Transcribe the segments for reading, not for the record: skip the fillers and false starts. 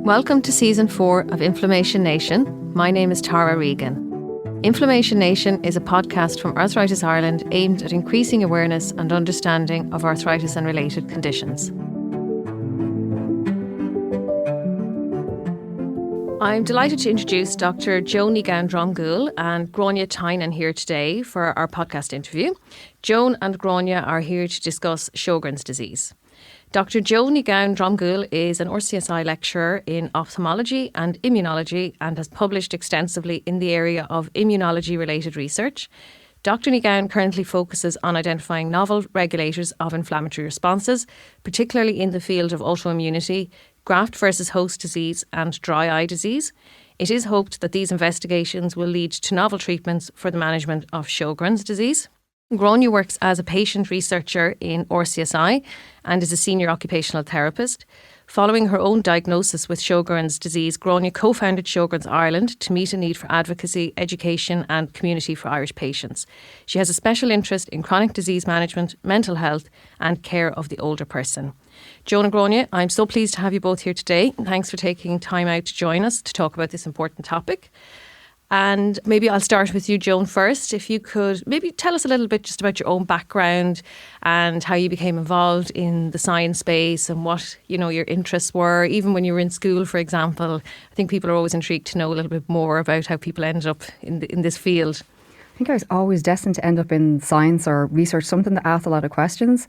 Welcome to Season 4 of Inflammation Nation. My name is Tara Regan. Inflammation Nation is a podcast from Arthritis Ireland aimed at increasing awareness and understanding of arthritis and related conditions. I'm delighted to introduce Dr Joan Ní Gabhann-Dromgoole and Gráinne Tynan here today for our podcast interview. Joan and Gráinne are here to discuss Sjögren's disease. Dr Joan Ní Gabhann-Dromgoole is an RCSI lecturer in ophthalmology and immunology and has published extensively in the area of immunology-related research. Dr Ní Gabhann currently focuses on identifying novel regulators of inflammatory responses, particularly in the field of autoimmunity, graft versus host disease and dry eye disease. It is hoped that these investigations will lead to novel treatments for the management of Sjøgrens disease. Gráinne works as a patient researcher in RCSI and is a senior occupational therapist. Following her own diagnosis with Sjøgrens disease, Gráinne co-founded Sjøgrens Ireland to meet a need for advocacy, education and community for Irish patients. She has a special interest in chronic disease management, mental health and care of the older person. Joan and Gráinne, I'm so pleased to have you both here today. Thanks for taking time out to join us to talk about this important topic. And maybe I'll start with you, Joan, first. If you could maybe tell us a little bit just about your own background and how you became involved in the science space and what, your interests were, even when you were in school, for example. I think people are always intrigued to know a little bit more about how people ended up in this field. I think I was always destined to end up in science or research, something that asked a lot of questions.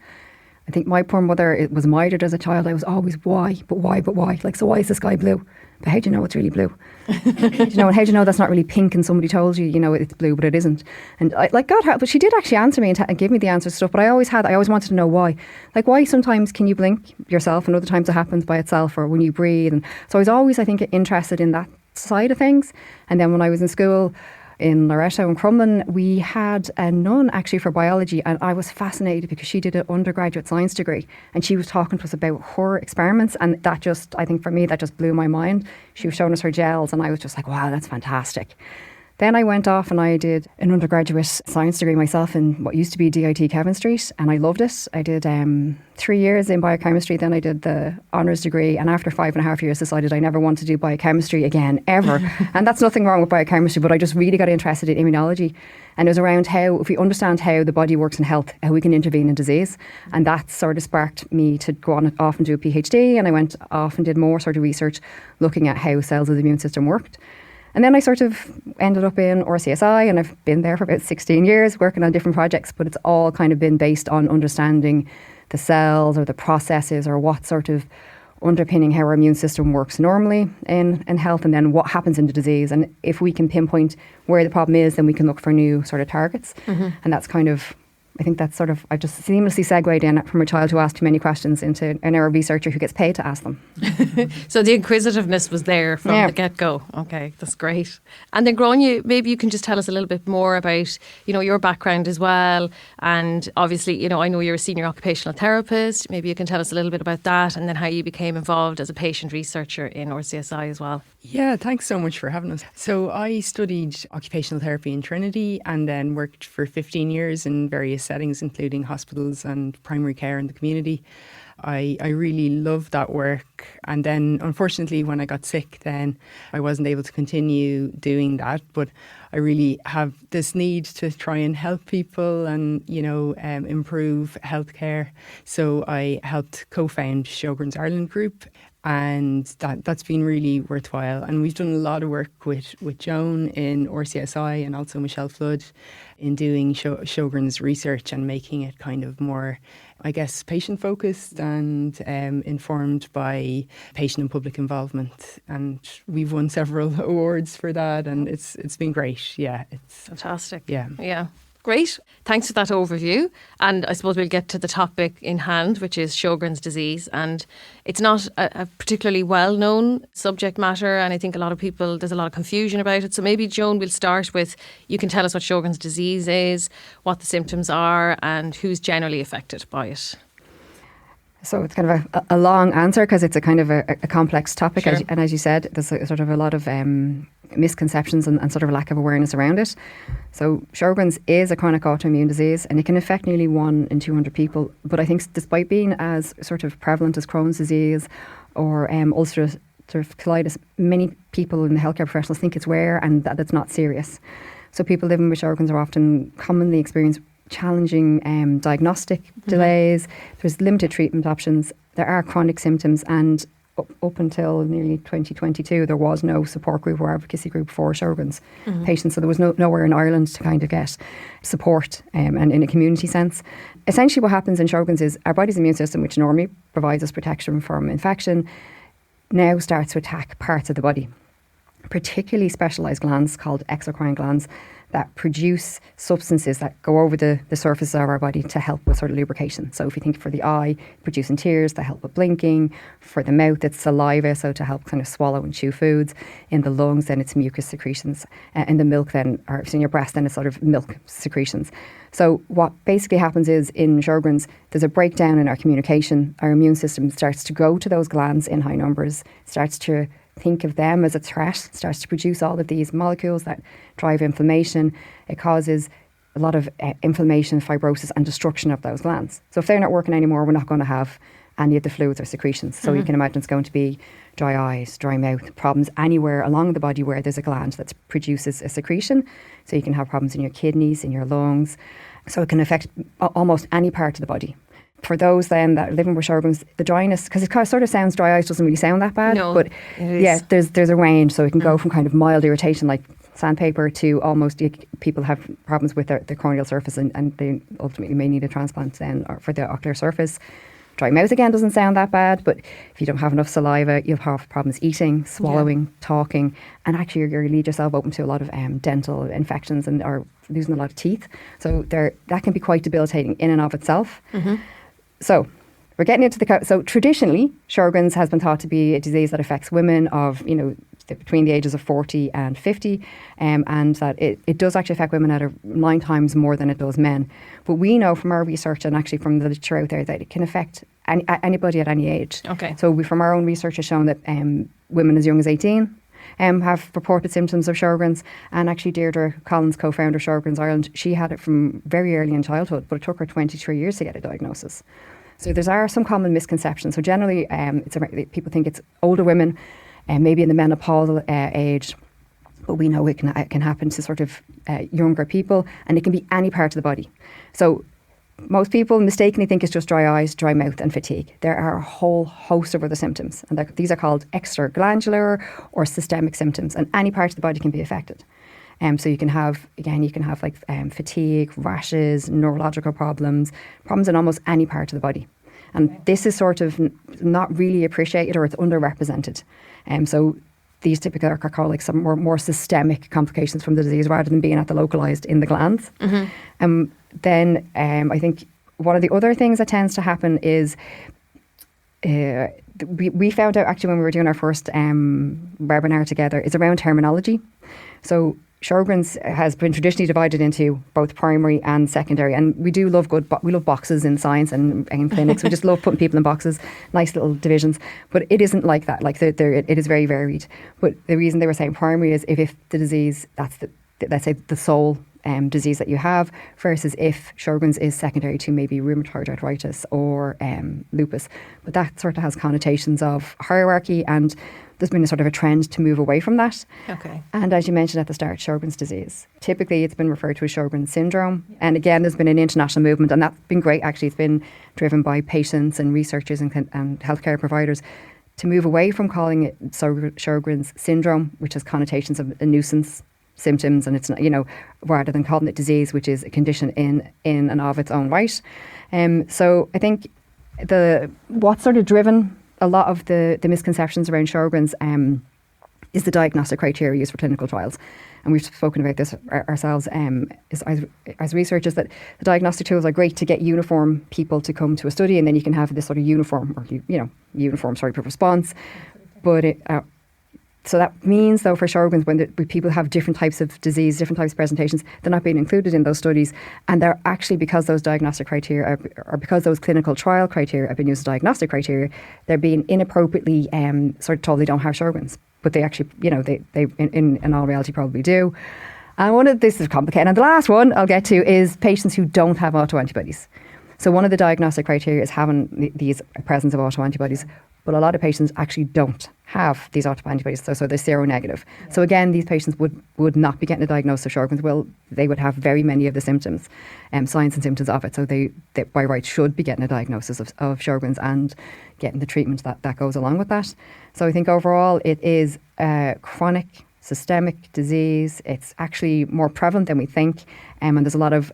I think my poor mother was mitered as a child. I was always, why? But why? Like, so why is the sky blue? But how do you know it's really blue? And how do you know that's not really pink and somebody told you, it's blue, but it isn't? And God help, but she did actually answer me and give me the answers to stuff, but I always wanted to know why. Like, why sometimes can you blink yourself and other times it happens by itself, or when you breathe. And so I was always, I think, interested in that side of things. And then when I was in school, in Loretto and Crumlin, we had a nun actually for biology, and I was fascinated because she did an undergraduate science degree and she was talking to us about her experiments, and that just, I think for me, that just blew my mind. She was showing us her gels and I was just like, wow, that's fantastic. Then I went off and I did an undergraduate science degree myself in what used to be DIT Kevin Street, and I loved it. I did 3 years in biochemistry, then I did the honours degree, and after 5.5 years decided I never want to do biochemistry again, ever. And that's nothing wrong with biochemistry, but I just really got interested in immunology. And it was around how, if we understand how the body works in health, how we can intervene in disease. And that sort of sparked me to go on off and do a PhD, and I went off and did more sort of research looking at how cells of the immune system worked. And then I sort of ended up in RCSI, and I've been there for about 16 years working on different projects, but it's all kind of been based on understanding the cells or the processes or what sort of underpinning how our immune system works normally in health, and then what happens in the disease. And if we can pinpoint where the problem is, then we can look for new sort of targets. Mm-hmm. And that's kind of, I think that's sort of, I just seamlessly segued in from a child who asked too many questions into an hour researcher who gets paid to ask them. So the inquisitiveness was there from the get-go. Okay, that's great. And then Gráinne, maybe you can just tell us a little bit more about, your background as well. And obviously, I know you're a senior occupational therapist. Maybe you can tell us a little bit about that and then how you became involved as a patient researcher in RCSI as well. Yeah, thanks so much for having us. So I studied occupational therapy in Trinity and then worked for 15 years in various settings, including hospitals and primary care in the community. I really loved that work. And then, unfortunately, when I got sick, then I wasn't able to continue doing that. But I really have this need to try and help people and, improve healthcare. So I helped co-found Sjøgrens Ireland Group. And that's been really worthwhile. And we've done a lot of work with Joan in RCSI and also Michelle Flood in doing Sjögren's research and making it kind of more, I guess, patient-focused and informed by patient and public involvement. And we've won several awards for that, and it's been great. Yeah, it's fantastic. Yeah. Great. Thanks for that overview. And I suppose we'll get to the topic in hand, which is Sjögren's disease. And it's not a particularly well-known subject matter. And I think there's a lot of confusion about it. So maybe, Joan, we'll start with, you can tell us what Sjögren's disease is, what the symptoms are, and who's generally affected by it. So it's kind of a long answer because it's a kind of a complex topic. Sure. And as you said, there's sort of a lot of misconceptions and sort of lack of awareness around it. So Sjøgrens is a chronic autoimmune disease and it can affect nearly 1 in 200 people. But I think despite being as sort of prevalent as Crohn's disease or ulcerative sort of colitis, many people in the healthcare professionals think it's rare and that it's not serious. So people living with Sjögrens are often commonly experience challenging diagnostic delays. There's limited treatment options. There are chronic symptoms, and up until nearly 2022, there was no support group or advocacy group for Sjögrens patients. So there was nowhere in Ireland to kind of get support and in a community sense. Essentially what happens in Sjögrens is our body's immune system, which normally provides us protection from infection, now starts to attack parts of the body, particularly specialised glands called exocrine glands that produce substances that go over the surface of our body to help with sort of lubrication. So if you think for the eye, producing tears to help with blinking. For the mouth, it's saliva, so to help kind of swallow and chew foods. In the lungs, then it's mucus secretions. In the milk then, or if it's in your breast, then it's sort of milk secretions. So what basically happens is in Sjögrens, there's a breakdown in our communication. Our immune system starts to go to those glands in high numbers, starts to think of them as a threat, starts to produce all of these molecules that drive inflammation. It causes a lot of inflammation, fibrosis and destruction of those glands. So if they're not working anymore, we're not going to have any of the fluids or secretions. So you can imagine it's going to be dry eyes, dry mouth, problems anywhere along the body where there's a gland that produces a secretion. So you can have problems in your kidneys, in your lungs. So it can affect almost any part of the body. For those then that are living with Sjögrens, the dryness, because it sort of sounds dry eyes doesn't really sound that bad, No, but yeah, there's a range. So it can go from kind of mild irritation like sandpaper to almost people have problems with their corneal surface and they ultimately may need a transplant then for the ocular surface. Dry mouth again doesn't sound that bad, but if you don't have enough saliva, you'll have problems eating, swallowing, talking, and actually you lead yourself open to a lot of dental infections and or losing a lot of teeth. So that can be quite debilitating in and of itself. So we're getting into so traditionally, Sjögrens has been thought to be a disease that affects women of, between the ages of 40 and 50, and that it does actually affect women at 9 times more than it does men. But we know from our research and actually from the literature out there that it can affect anybody at any age. Okay. So from our own research has shown that women as young as 18 have reported symptoms of Sjögrens, and actually Deirdre Collins, co-founder of Sjøgrens Ireland, she had it from very early in childhood, but it took her 23 years to get a diagnosis. So there are some common misconceptions. So generally, people think it's older women, maybe in the menopausal age, but we know it can happen to sort of younger people, and it can be any part of the body. So most people mistakenly think it's just dry eyes, dry mouth and fatigue. There are a whole host of other symptoms, and these are called extraglandular or systemic symptoms, and any part of the body can be affected. So you can have like fatigue, rashes, neurological problems in almost any part of the body. And this is sort of not really appreciated, or it's underrepresented. So these typically are called like some more systemic complications from the disease rather than being at the localised in the glands. Then I think one of the other things that tends to happen is we found out actually when we were doing our first webinar together is around terminology. So Sjögrens has been traditionally divided into both primary and secondary, and we do love we love boxes in science and in clinics. We just love putting people in boxes, nice little divisions. But it isn't like that. Like it is very varied. But the reason they were saying primary is if the disease, that's let's say the sole disease that you have, versus if Sjögrens is secondary to maybe rheumatoid arthritis or lupus. But that sort of has connotations of hierarchy, and there's been a sort of a trend to move away from that. Okay. And as you mentioned at the start, Sjögren's disease. Typically, it's been referred to as Sjögren's syndrome. Yeah. And again, there's been an international movement, and that's been great. Actually, it's been driven by patients and researchers and healthcare providers to move away from calling it Sjögren's syndrome, which has connotations of a nuisance symptoms, and it's not, rather than calling it disease, which is a condition in and of its own right. So I think what's sort of driven a lot of the misconceptions around Sjögren's is the diagnostic criteria used for clinical trials. And we've spoken about this ourselves as researchers, that the diagnostic tools are great to get uniform people to come to a study, and then you can have this sort of uniform response. But so that means, though, for Sjögren's, when people have different types of disease, different types of presentations, they're not being included in those studies. And they're actually, because those diagnostic criteria, or because those clinical trial criteria have been used as diagnostic criteria, they're being inappropriately sort of told they don't have Sjögren's. But they actually, they in all reality probably do. And this is complicated. And the last one I'll get to is patients who don't have autoantibodies. So one of the diagnostic criteria is having these presence of autoantibodies. But a lot of patients actually don't have these autoantibodies, so they're seronegative. Yeah. So again, these patients would not be getting a diagnosis of Sjögren's. Well, they would have very many of the symptoms, signs and symptoms of it. So they by right should be getting a diagnosis of Sjögren's and getting the treatment that goes along with that. So I think overall it is a chronic systemic disease. It's actually more prevalent than we think, and there's a lot of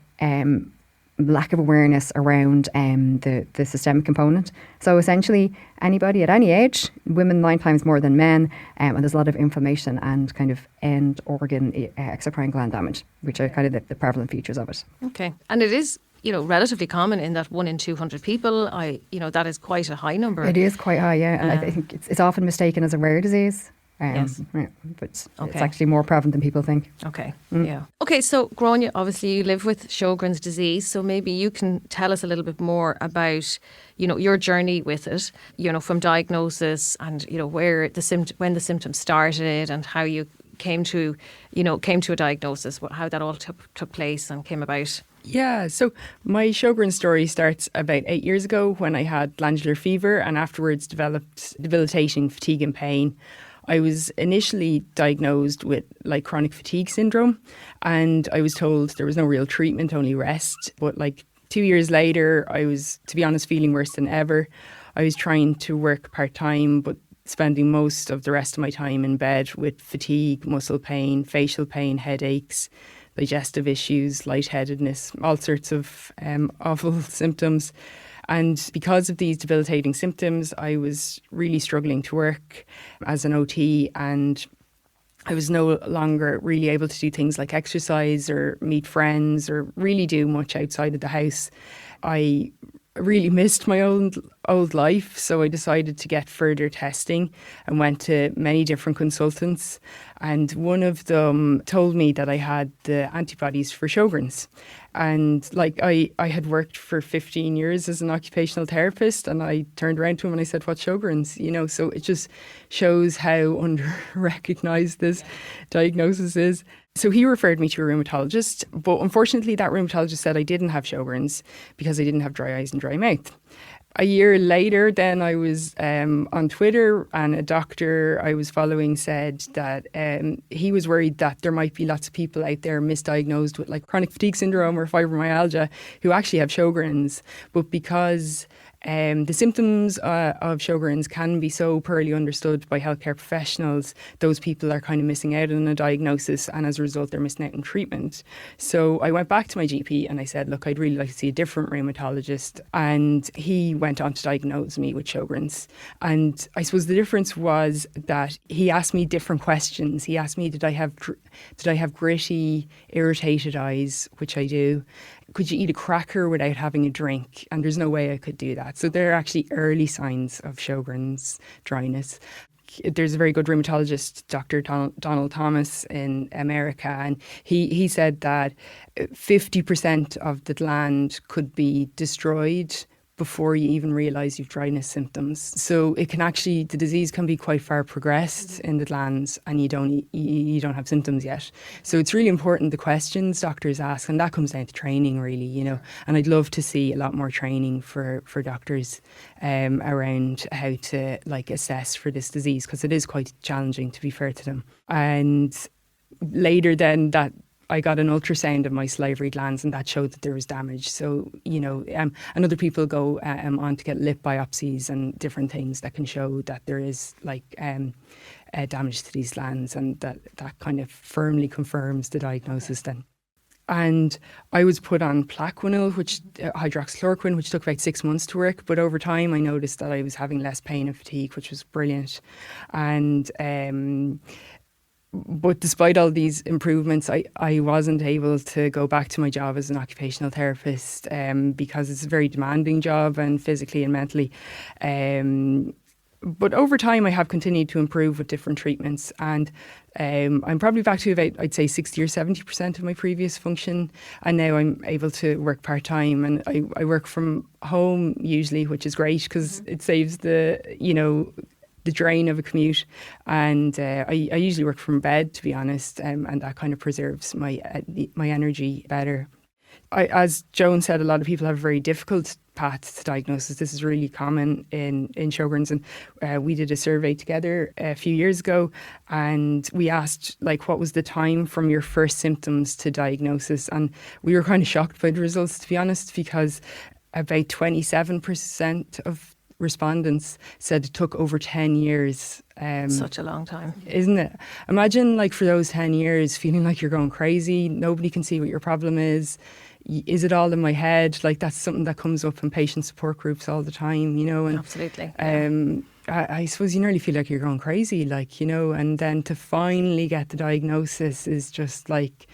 lack of awareness around the systemic component. So essentially, anybody at any age, women 9 times more than men, and there's a lot of inflammation and kind of end organ exocrine gland damage, which are kind of the prevalent features of it. Okay, and it is, relatively common in that 1 in 200 people. That is quite a high number. It is quite high, yeah, and I think it's often mistaken as a rare disease. Yes. Yeah, but it's actually more prevalent than people think. Okay, yeah. Okay, so Gráinne, obviously you live with Sjögren's disease, so maybe you can tell us a little bit more about, your journey with it, from diagnosis and, when the symptoms started and how you came to a diagnosis, how that all took place and came about. Yeah, so my Sjögren's story starts about 8 years ago when I had glandular fever and afterwards developed debilitating fatigue and pain. I was initially diagnosed with chronic fatigue syndrome, and I was told there was no real treatment, only rest. But 2 years later, I was, to be honest, feeling worse than ever. I was trying to work part-time, but spending most of the rest of my time in bed with fatigue, muscle pain, facial pain, headaches, digestive issues, lightheadedness, all sorts of awful symptoms. And because of these debilitating symptoms, I was really struggling to work as an OT, and I was no longer really able to do things like exercise or meet friends or really do much outside of the house. I really missed my old life, so I decided to get further testing and went to many different consultants, and one of them told me that I had the antibodies for Sjøgrens. And I had worked for 15 years as an occupational therapist, and I turned around to him and I said, "What's Sjøgrens?" So it just shows how under-recognised this diagnosis is. So he referred me to a rheumatologist, but unfortunately that rheumatologist said I didn't have Sjøgrens because I didn't have dry eyes and dry mouth. A year later, then I was on Twitter, and a doctor I was following said that he was worried that there might be lots of people out there misdiagnosed with chronic fatigue syndrome or fibromyalgia who actually have Sjøgrens, but because the symptoms of Sjøgrens can be so poorly understood by healthcare professionals, those people are kind of missing out on a diagnosis, and as a result they're missing out on treatment. So I went back to my GP and I said, look, I'd really like to see a different rheumatologist, and he went on to diagnose me with Sjøgrens. And I suppose the difference was that he asked me different questions. He asked me, did I have gritty, irritated eyes, which I do? Could you eat a cracker without having a drink? And there's no way I could do that. So there are actually early signs of Sjøgren's dryness. There's a very good rheumatologist, Dr. Donald Thomas in America, and he said that 50% of the gland could be destroyed before you even realise you've dryness symptoms. So it can actually, the disease can be quite far progressed in the glands, and you don't have symptoms yet. So it's really important the questions doctors ask, and that comes down to training really, and I'd love to see a lot more training for doctors around how to assess for this disease, because it is quite challenging, to be fair to them. And later then that I got an ultrasound of my salivary glands, and that showed that there was damage. So, and other people go on to get lip biopsies and different things that can show that there is damage to these glands, and that kind of firmly confirms the diagnosis then. And I was put on Plaquenil, hydroxychloroquine, which took about 6 months to work. But over time, I noticed that I was having less pain and fatigue, which was brilliant. And but despite all these improvements, I wasn't able to go back to my job as an occupational therapist because it's a very demanding job, and physically and mentally. But over time, I have continued to improve with different treatments, and I'm probably back to about, I'd say, 60 or 70% of my previous function. And now I'm able to work part-time, and I work from home usually, which is great because it saves the drain of a commute, and I usually work from bed, to be honest, and that kind of preserves my energy better. As Joan said, a lot of people have a very difficult path to diagnosis. This is really common in Sjøgrens, and we did a survey together a few years ago, and we asked like what was the time from your first symptoms to diagnosis, and we were kind of shocked by the results, to be honest, because about 27% of respondents said it took over 10 years. Such a long time. Isn't it? Imagine like for those 10 years feeling like you're going crazy, nobody can see what your problem is. Is it all in my head? Like that's something that comes up in patient support groups all the time, you know. And absolutely. I suppose you nearly feel like you're going crazy, like, you know, and then to finally get the diagnosis is just like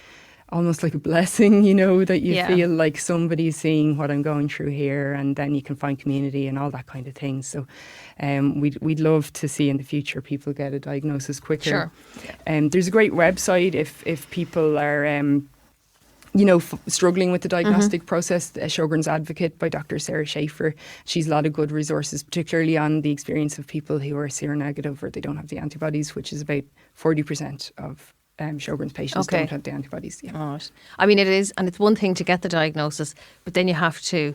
almost like a blessing, you know, that you feel like somebody's seeing what I'm going through here, and then you can find community and all that kind of thing. So we'd love to see in the future people get a diagnosis quicker. Sure. There's a great website if people are struggling with the diagnostic process, Sjøgrens Advocate by Dr. Sarah Schaefer. She's a lot of good resources, particularly on the experience of people who are seronegative or they don't have the antibodies, which is about 40% of Sjøgrens patients don't have the antibodies. Yeah. Right. I mean, it is, and it's one thing to get the diagnosis, but then you have to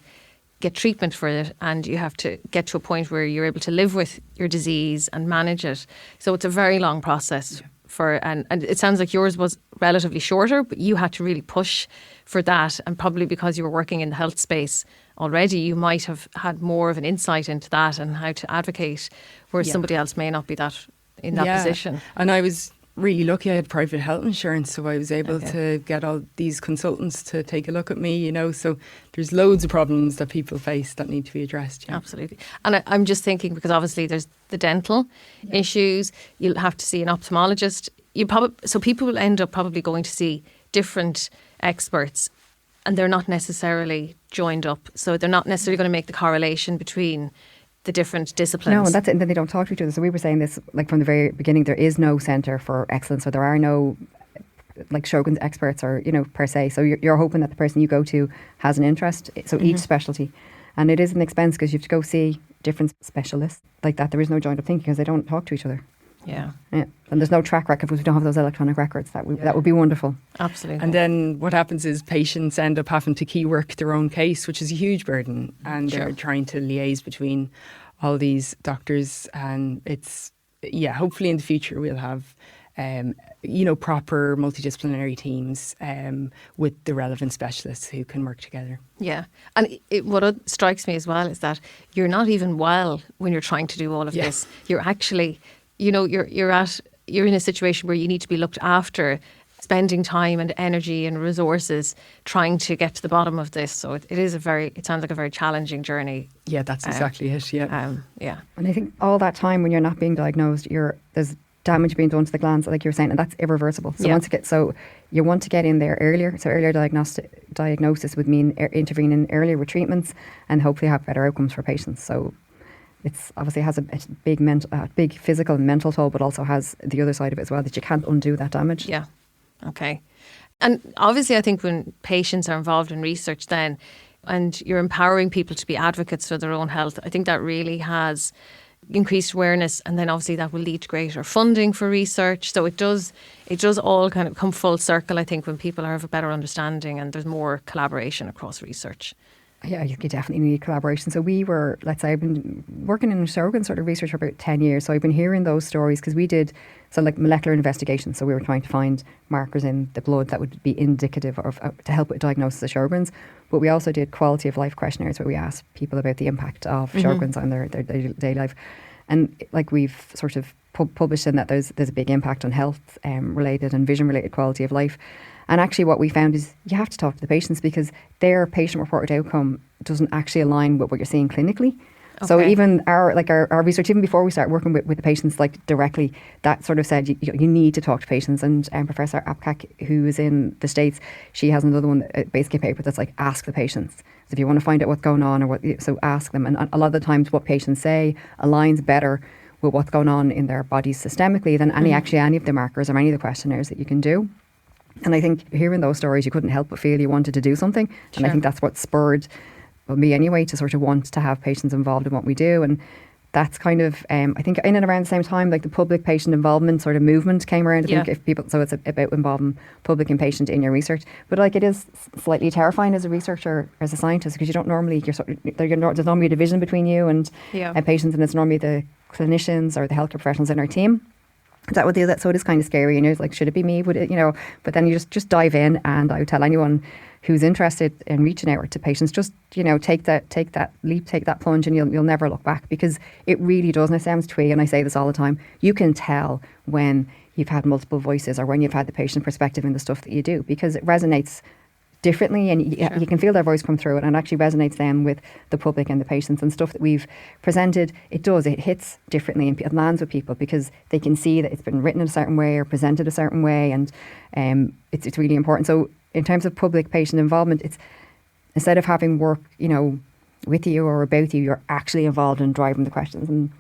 get treatment for it, and you have to get to a point where you're able to live with your disease and manage it. So it's a very long process. And it sounds like yours was relatively shorter, but you had to really push for that, and probably because you were working in the health space already, you might have had more of an insight into that and how to advocate, whereas somebody else may not be in that position. And I was really lucky. I had private health insurance, so I was able to get all these consultants to take a look at me, you know. So there's loads of problems that people face that need to be addressed. Yeah. Absolutely. And I'm just thinking, because obviously there's the dental issues, you'll have to see an ophthalmologist. So people will end up probably going to see different experts, and they're not necessarily joined up. So they're not necessarily going to make the correlation between the different disciplines. No, and that's it. And then they don't talk to each other. So we were saying this like from the very beginning, there is no centre for excellence, or there are no like Sjøgrens experts or, you know, per se. So you're hoping that the person you go to has an interest. So each specialty. And it is an expense because you have to go see different specialists like that. There is no joined up thinking because they don't talk to each other. Yeah. And there's no track record because we don't have those electronic records. That would be wonderful. Absolutely. And then what happens is patients end up having to key work their own case, which is a huge burden. And they're trying to liaise between all these doctors. And it's, hopefully in the future we'll have, proper multidisciplinary teams with the relevant specialists who can work together. Yeah. And what strikes me as well is that you're not even well when you're trying to do all of this. You're actually, you're in a situation where you need to be looked after, spending time and energy and resources trying to get to the bottom of this. So it sounds like a very challenging journey. Yeah, that's exactly it. Yeah. And I think all that time when you're not being diagnosed, there's damage being done to the glands, like you were saying, and that's irreversible. So you want to get in there earlier. So earlier diagnosis would mean intervening earlier with treatments and hopefully have better outcomes for patients. So it's obviously has a big physical and mental toll, but also has the other side of it as well, that you can't undo that damage. Yeah. Okay. And obviously I think when patients are involved in research then, and you're empowering people to be advocates for their own health, I think that really has increased awareness, and then obviously that will lead to greater funding for research. So it does all kind of come full circle, I think, when people have a better understanding and there's more collaboration across research. Yeah, you definitely need collaboration. So I've been working in Sjøgrens sort of research for about 10 years. So I've been hearing those stories because we did molecular investigations. So we were trying to find markers in the blood that would be indicative of to help with diagnosis of Sjøgrens. But we also did quality of life questionnaires where we asked people about the impact of Sjøgrens on their daily life. And like we've sort of published in that there's a big impact on health related and vision related quality of life. And actually what we found is you have to talk to the patients because their patient reported outcome doesn't actually align with what you're seeing clinically. Okay. So even our research, even before we start working with the patients like directly, that sort of said you need to talk to patients. And Professor Apkak, who is in the States, she has another one, basically a paper that's like ask the patients. So if you want to find out what's going on so ask them. And a lot of the times what patients say aligns better with what's going on in their bodies systemically than any of the markers or any of the questionnaires that you can do. And I think hearing those stories, you couldn't help but feel you wanted to do something. Sure. And I think that's what spurred me anyway to sort of want to have patients involved in what we do. And that's kind of, I think in and around the same time, like the public patient involvement sort of movement came around. I think if people, so it's about involving public and patient in your research. But like it is slightly terrifying as a researcher, as a scientist, because you don't normally, there's normally a division between you and patients, and it's normally the clinicians or the healthcare professionals in our team that would do that. So it is kind of scary, and you're like, should it be me? Would it, but then you just dive in, and I would tell anyone who's interested in reaching out to patients, just, take that leap, take that plunge, and you'll never look back, because it really does. And it sounds twee, and I say this all the time, you can tell when you've had multiple voices or when you've had the patient perspective in the stuff that you do, because it resonates differently, and you can feel their voice come through it, and actually resonates then with the public and the patients, and stuff that we've presented, it hits differently, and it lands with people because they can see that it's been written in a certain way or presented a certain way, and it's really important. So in terms of public patient involvement, it's instead of having work with you or about you, you're actually involved in driving the questions. And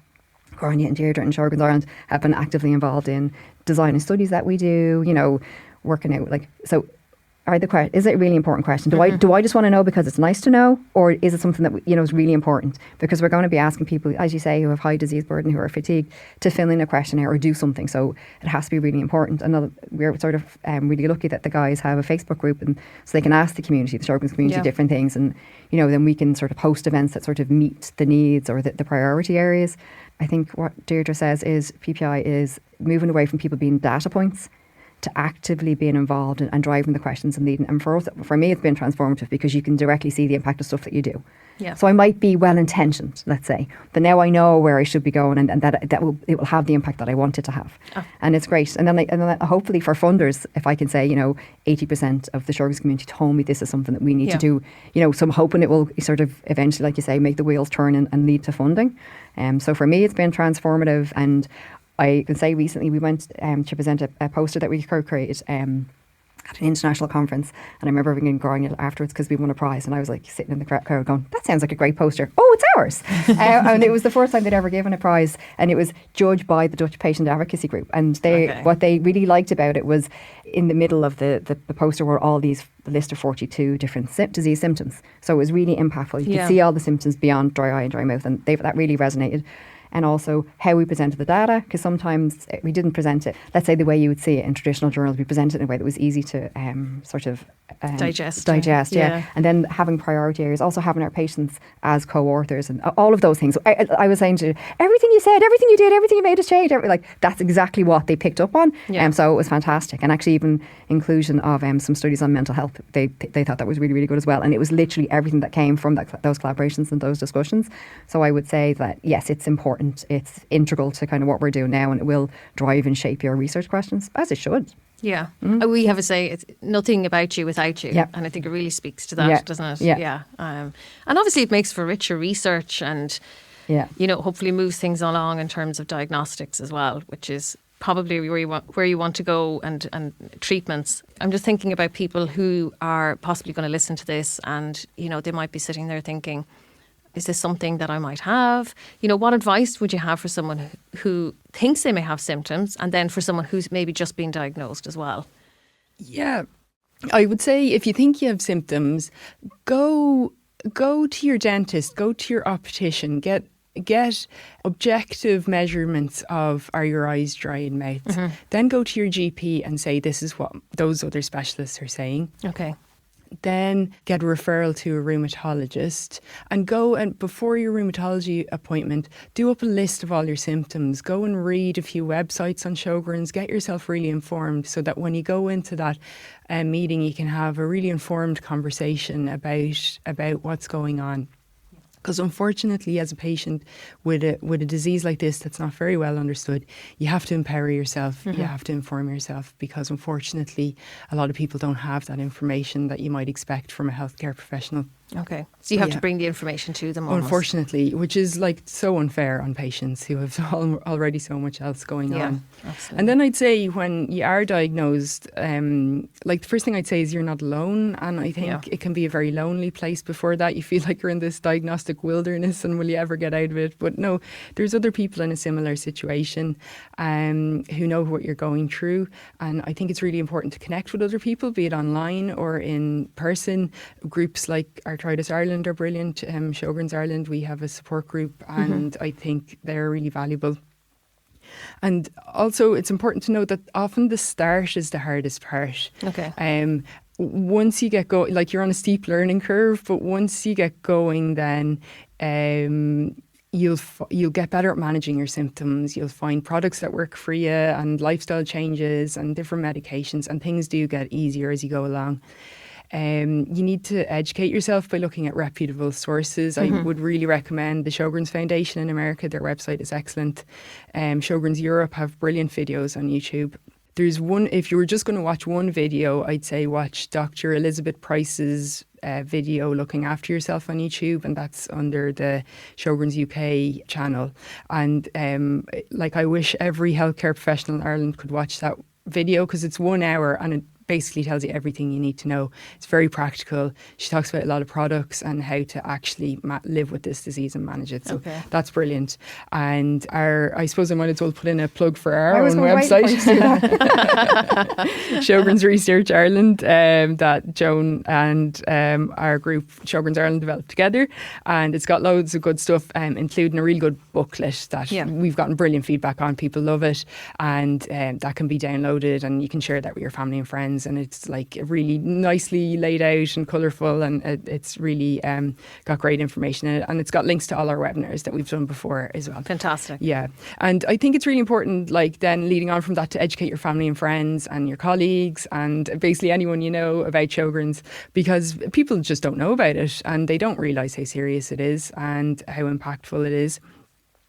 Gráinne and Deirdre and Sjøgrens Ireland have been actively involved in designing studies that we do, working out, like, so is it a really important question? Do I just want to know because it's nice to know, or is it something that is really important? Because we're going to be asking people, as you say, who have high disease burden, who are fatigued, to fill in a questionnaire or do something. So it has to be really important. And we're sort of really lucky that the guys have a Facebook group, and so they can ask the community, the Sjøgrens community, different things, and then we can sort of host events that sort of meet the needs or the priority areas. I think what Deirdre says is PPI is moving away from people being data points to actively being involved and driving the questions and leading. And for me, it's been transformative, because you can directly see the impact of stuff that you do. Yeah. So I might be well-intentioned, let's say, but now I know where I should be going, and that it will have the impact that I want it to have. Oh. And it's great. And then hopefully for funders, if I can say, 80% of the Sjøgrens community told me this is something that we need to do, so I'm hoping it will sort of eventually, like you say, make the wheels turn and lead to funding. So for me, it's been transformative. And I can say recently we went to present a poster that we co-created at an international conference, and I remember ringing Gráinne afterwards because we won a prize, and I was like sitting in the crowd going, that sounds like a great poster. Oh, it's ours. And it was the first time they'd ever given a prize, and it was judged by the Dutch Patient Advocacy Group, and what they really liked about it was in the middle of the poster were all these, the list of 42 different disease symptoms. So it was really impactful. You could see all the symptoms beyond dry eye and dry mouth, and that really resonated. And also how we presented the data, because sometimes we didn't present it, let's say, the way you would see it in traditional journals. We presented it in a way that was easy to digest. And then having priority areas, also having our patients as co-authors, and all of those things. I was saying to everything you said, everything you did, everything you made us change, that's exactly what they picked up on. So it was fantastic. And actually even inclusion of some studies on mental health, they thought that was really, really good as well. And it was literally everything that came from those collaborations and those discussions. So I would say that, yes, it's important. It's integral to kind of what we're doing now, and it will drive and shape your research questions, as it should. Yeah. We have a say, it's nothing about you without you. And I think it really speaks to that, doesn't it? Yeah. And obviously it makes for richer research, and, hopefully moves things along in terms of diagnostics as well, which is probably where you want to go, and treatments. I'm just thinking about people who are possibly going to listen to this, and, they might be sitting there thinking, is this something that I might have? What advice would you have for someone who thinks they may have symptoms, and then for someone who's maybe just been diagnosed as well? Yeah, I would say if you think you have symptoms, go to your dentist, go to your optician, get objective measurements of, are your eyes dry in mouth? Mm-hmm. Then go to your GP and say, this is what those other specialists are saying. Okay. Then get a referral to a rheumatologist, and go, and before your rheumatology appointment, do up a list of all your symptoms. Go and read a few websites on Sjøgrens, get yourself really informed, so that when you go into that meeting, you can have a really informed conversation about what's going on. Because unfortunately, as a patient with a disease like this that's not very well understood, you have to empower yourself, you have to inform yourself, because unfortunately, a lot of people don't have that information that you might expect from a healthcare professional. Okay. So you have to bring the information to them almost. Unfortunately, which is so unfair on patients who have already so much else going on. Absolutely. And then I'd say when you are diagnosed, the first thing I'd say is you're not alone. And I think it can be a very lonely place before that. You feel like you're in this diagnostic wilderness, and will you ever get out of it? But no, there's other people in a similar situation who know what you're going through. And I think it's really important to connect with other people, be it online or in person. Groups like our Arthritis Ireland are brilliant. Sjøgrens Ireland, we have a support group, and I think they're really valuable. And also, it's important to note that often the start is the hardest part. Okay. Once you get going, like you're on a steep learning curve, but once you get going, then you'll get better at managing your symptoms. You'll find products that work for you, and lifestyle changes and different medications, and things do get easier as you go along. You need to educate yourself by looking at reputable sources. I would really recommend the Sjøgrens Foundation in America. Their website is excellent. Sjøgrens Europe have brilliant videos on YouTube. There's one, if you were just going to watch one video, I'd say watch Dr. Elizabeth Price's video looking after yourself on YouTube, and that's under the Sjøgrens UK channel. And I wish every healthcare professional in Ireland could watch that video, because it's 1 hour and it basically tells you everything you need to know. It's very practical. She talks about a lot of products and how to actually live with this disease and manage it. So that's brilliant. And I suppose I might as well put in a plug for our own website, Sjøgrens Research Ireland, that Joan and our group Sjøgrens Ireland developed together. And it's got loads of good stuff, including a really good booklet that we've gotten brilliant feedback on. People love it. And that can be downloaded, and you can share that with your family and friends. And it's like really nicely laid out and colourful, and it's really got great information in it. And it's got links to all our webinars that we've done before as well. Fantastic. Yeah. And I think it's really important, like then leading on from that, to educate your family and friends and your colleagues and basically anyone you know about Sjøgrens, because people just don't know about it and they don't realise how serious it is and how impactful it is.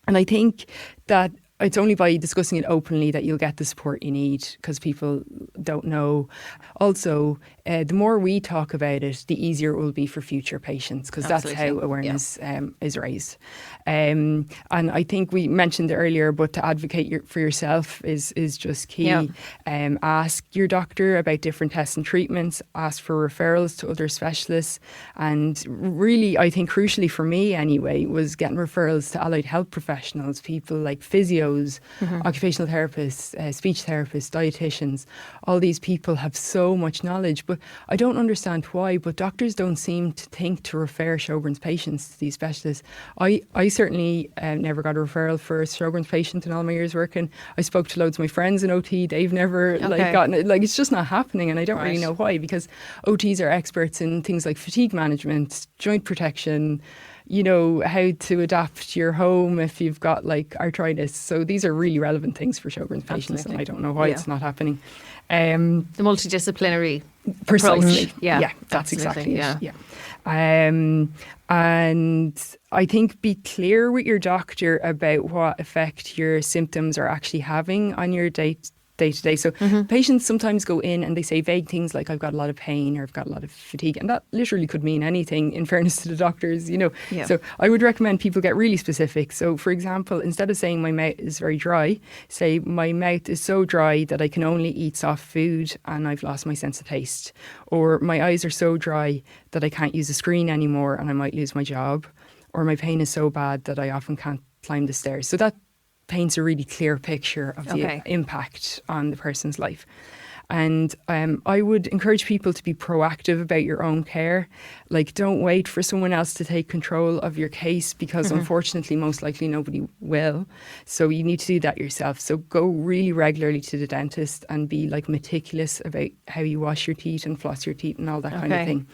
And I think that it's only by discussing it openly that you'll get the support you need, because people don't know. Also, the more we talk about it, the easier it will be for future patients, because that's how awareness is raised. And I think we mentioned it earlier, but to advocate for yourself is just key. Ask your doctor about different tests and treatments. Ask for referrals to other specialists. And really, I think crucially for me anyway, was getting referrals to allied health professionals, people like physios, occupational therapists, speech therapists, dietitians. All these people have so much knowledge, but I don't understand why, but doctors don't seem to think to refer Sjøgrens patients to these specialists. I certainly never got a referral for a Sjøgrens patient in all my years working. I spoke to loads of my friends in OT. They've never gotten it. Like, it's just not happening, and I don't really know why, because OTs are experts in things like fatigue management, joint protection, you know, how to adapt your home if you've got like arthritis. So these are really relevant things for Sjøgrens patients, and I don't know why it's not happening. The multidisciplinary precisely approach. Yeah, that's exactly it. Yeah. And I think be clear with your doctor about what effect your symptoms are actually having on your day-to-day. So patients sometimes go in and they say vague things like, I've got a lot of pain or I've got a lot of fatigue. And that literally could mean anything, in fairness to the doctors, you know. So I would recommend people get really specific. So for example, instead of saying my mouth is very dry, say my mouth is so dry that I can only eat soft food and I've lost my sense of taste. Or my eyes are so dry that I can't use a screen anymore and I might lose my job. Or my pain is so bad that I often can't climb the stairs. So that paints a really clear picture of the impact on the person's life. And I would encourage people to be proactive about your own care. Like, don't wait for someone else to take control of your case, because unfortunately, most likely nobody will. So you need to do that yourself. So go really regularly to the dentist and be like meticulous about how you wash your teeth and floss your teeth and all that kind of thing.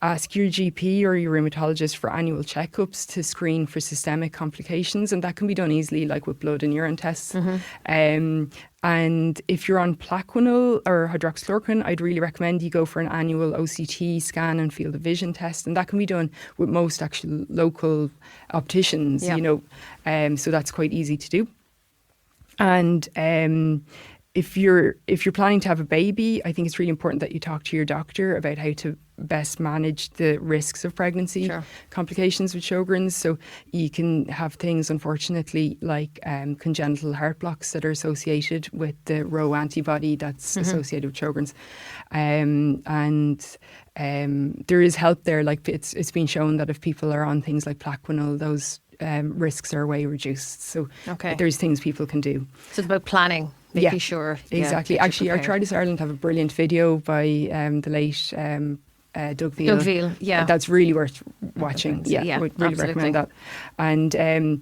Ask your GP or your rheumatologist for annual checkups to screen for systemic complications, and that can be done easily, like with blood and urine tests. And if you're on Plaquenil or hydroxychloroquine, I'd really recommend you go for an annual OCT scan and field of vision test, and that can be done with most actual local opticians, you know, so that's quite easy to do. And if you're planning to have a baby, I think it's really important that you talk to your doctor about how to best manage the risks of pregnancy complications with Sjøgrens. So you can have things, unfortunately, like congenital heart blocks that are associated with the Rho antibody that's associated with Sjøgrens. And there is help there. Like, it's been shown that if people are on things like Plaquenil, those risks are way reduced. So there's things people can do. So it's about planning. Making sure. Exactly. Actually, Arthritis Ireland have a brilliant video by the late Doug Veal. Yeah. That's really worth watching. Yeah, would really absolutely recommend that.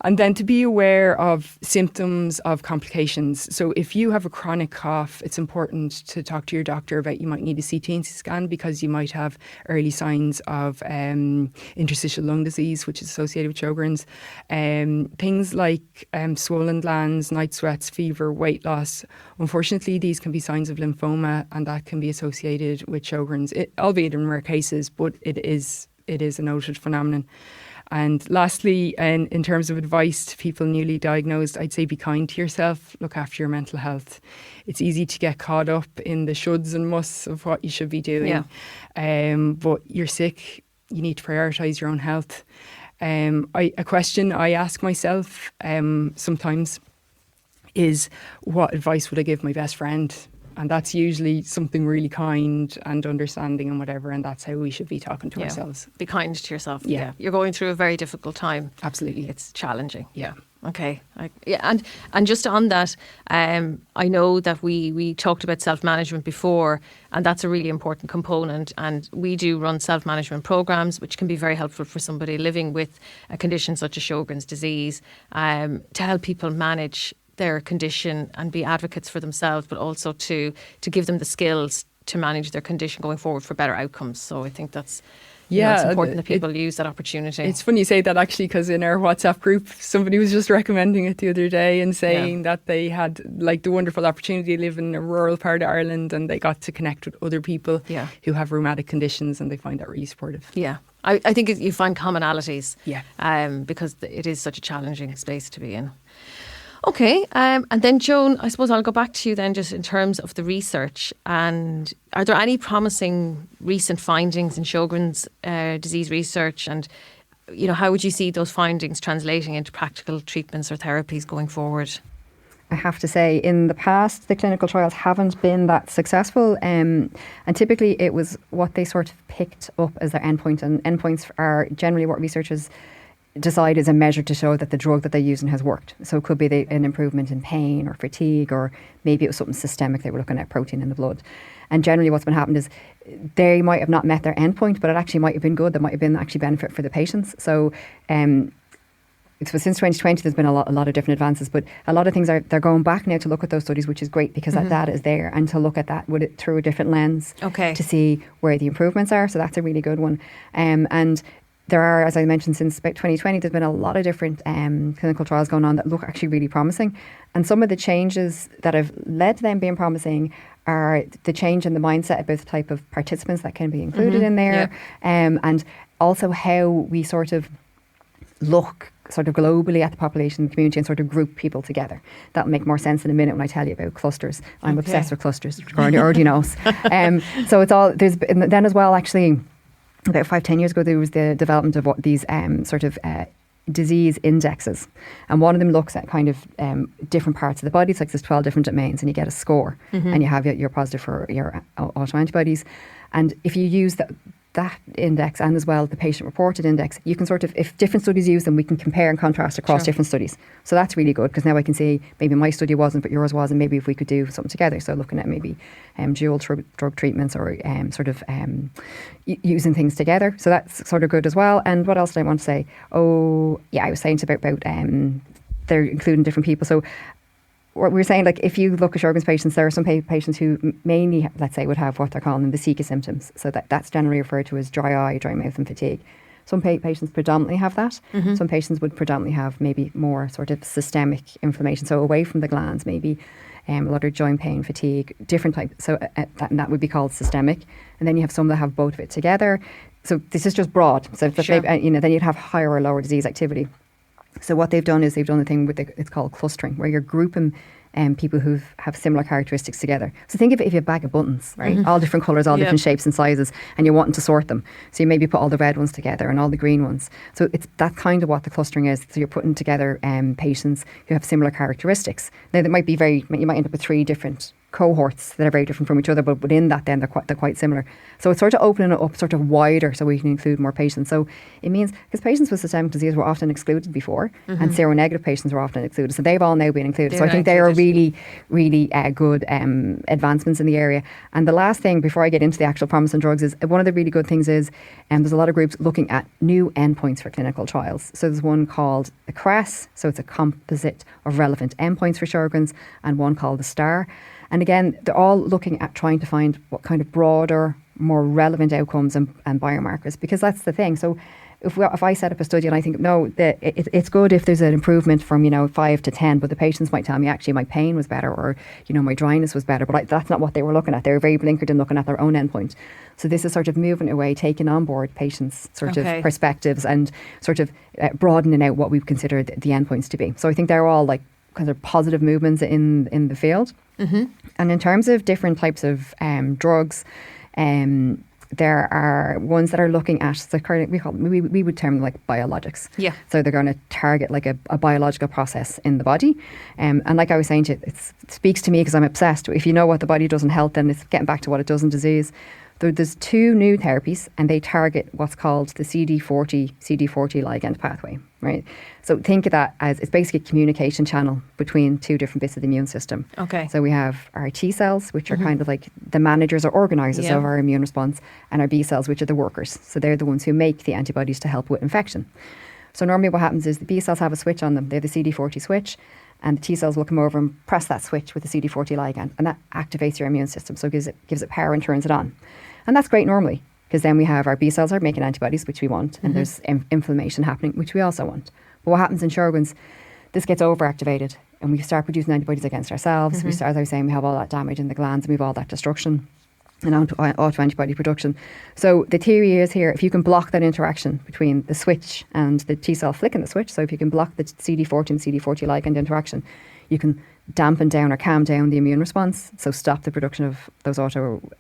And then to be aware of symptoms of complications. So if you have a chronic cough, it's important to talk to your doctor about you might need a CT scan because you might have early signs of interstitial lung disease, which is associated with Sjøgrens. Things like swollen glands, night sweats, fever, weight loss. Unfortunately, these can be signs of lymphoma, and that can be associated with Sjøgrens, albeit in rare cases, but it is a noted phenomenon. And lastly, in terms of advice to people newly diagnosed, I'd say be kind to yourself, look after your mental health. It's easy to get caught up in the shoulds and musts of what you should be doing. But you're sick, you need to prioritise your own health. A question I ask myself sometimes is, what advice would I give my best friend? And that's usually something really kind and understanding and whatever. And that's how we should be talking to ourselves. Be kind to yourself. Yeah. You're going through a very difficult time. Absolutely. It's challenging. Yeah. Okay. And just on that, I know that we talked about self-management before, and that's a really important component. And we do run self-management programs, which can be very helpful for somebody living with a condition such as Sjøgren's disease, to help people manage their condition and be advocates for themselves, but also to give them the skills to manage their condition going forward for better outcomes. So I think that's it's important that people use that opportunity. It's funny you say that, actually, because in our WhatsApp group, somebody was just recommending it the other day and saying that they had like the wonderful opportunity to live in a rural part of Ireland, and they got to connect with other people who have rheumatic conditions, and they find that really supportive. Yeah. I think you find commonalities. Yeah. Because it is such a challenging space to be in. Okay, and then Joan, I suppose I'll go back to you then, just in terms of the research. And are there any promising recent findings in Sjøgren's disease research? And, how would you see those findings translating into practical treatments or therapies going forward? I have to say, in the past, the clinical trials haven't been that successful. And typically it was what they sort of picked up as their endpoint. And endpoints are generally what researchers decide is a measure to show that the drug that they're using has worked. So it could be an improvement in pain or fatigue, or maybe it was something systemic. They were looking at protein in the blood. And generally what's been happening is they might have not met their endpoint, but it actually might have been good. There might have been actually benefit for the patients. So since 2020, there's been a lot of different advances, but a lot of things they're going back now to look at those studies, which is great because that data is there, and to look at that through a different lens to see where the improvements are. So that's a really good one. And there are, as I mentioned, since about 2020, there's been a lot of different clinical trials going on that look actually really promising. And some of the changes that have led to them being promising are the change in the mindset about the type of participants that can be included in there, and also how we sort of look sort of globally at the population and community and sort of group people together. That'll make more sense in a minute when I tell you about clusters. I'm obsessed with clusters, Gráinne already knows. So it's all, then as well, actually, about 5-10 years ago, there was the development of what these disease indexes. And one of them looks at kind of different parts of the body. It's like there's 12 different domains, and you get a score, and you have your positive for your autoantibodies. And if you use that index and as well the patient-reported index, you can sort of, if different studies use them, we can compare and contrast across different studies. So that's really good, because now I can see maybe my study wasn't, but yours was, and maybe if we could do something together. So looking at maybe dual drug treatments, or using things together. So that's sort of good as well. And what else did I want to say? Oh, yeah, I was saying about they're including different people. So what we were saying, like, if you look at Sjøgren's patients, there are some patients who mainly, let's say, would have what they're calling the Zika symptoms. So that's generally referred to as dry eye, dry mouth and fatigue. Some patients predominantly have that. Some patients would predominantly have maybe more sort of systemic inflammation. So away from the glands, maybe a lot of joint pain, fatigue, different types. So that would be called systemic. And then you have some that have both of it together. So this is just broad. So then you'd have higher or lower disease activity. So what they've done is they've done a thing with it's called clustering, where you're grouping people who have similar characteristics together. So think of it if you have a bag of buttons, right? All different colours, all different shapes and sizes, and you're wanting to sort them. So you maybe put all the red ones together and all the green ones. So it's that kind of what the clustering is. So you're putting together patients who have similar characteristics. Now, there might be you might end up with 3 different cohorts that are very different from each other, but within that then they're quite similar. So it's sort of opening it up sort of wider so we can include more patients. So it means, because patients with systemic disease were often excluded before, and seronegative patients were often excluded. So they've all now been included. So I think they are really, really good advancements in the area. And the last thing before I get into the actual promising drugs is, one of the really good things is there's a lot of groups looking at new endpoints for clinical trials. So there's one called the CRESS, so it's a composite of relevant endpoints for Sjøgrens, and one called the STAR. And again, they're all looking at trying to find what kind of broader, more relevant outcomes and biomarkers, because that's the thing. So if I set up a study and I think, no, it's good if there's an improvement from, 5 to 10, but the patients might tell me actually my pain was better, or, my dryness was better, but that's not what they were looking at. They were very blinkered in looking at their own endpoint. So this is sort of moving away, taking on board patients' sort of perspectives and sort of broadening out what we've considered the endpoints to be. So I think they're all like kind of positive movements in the field. And in terms of different types of drugs, there are ones that are looking at, so we would term them like biologics. Yeah. So they're going to target like a biological process in the body. And like I was saying to you, it speaks to me because I'm obsessed. If you know what the body does in health, then it's getting back to what it does in disease. There's 2 new therapies, and they target what's called the CD40 ligand pathway, right? So think of that as, it's basically a communication channel between 2 different bits of the immune system. Okay. So we have our T cells, which are kind of like the managers or organisers of our immune response, and our B cells, which are the workers. So they're the ones who make the antibodies to help with infection. So normally what happens is the B cells have a switch on them. They have the CD40 switch, and the T cells will come over and press that switch with the CD40 ligand, and that activates your immune system. So it gives it power and turns it on. And that's great normally, because then we have our B cells are making antibodies, which we want, and there's inflammation happening, which we also want. But what happens in Sjøgrens, this gets overactivated, and we start producing antibodies against ourselves. We start, as I was saying, we have all that damage in the glands, and we have all that destruction and autoantibody production. So the theory is here, if you can block that interaction between the switch and the T cell flicking the switch, so if you can block the CD40 and CD40 ligand interaction, you can dampen down or calm down the immune response, so stop the production of those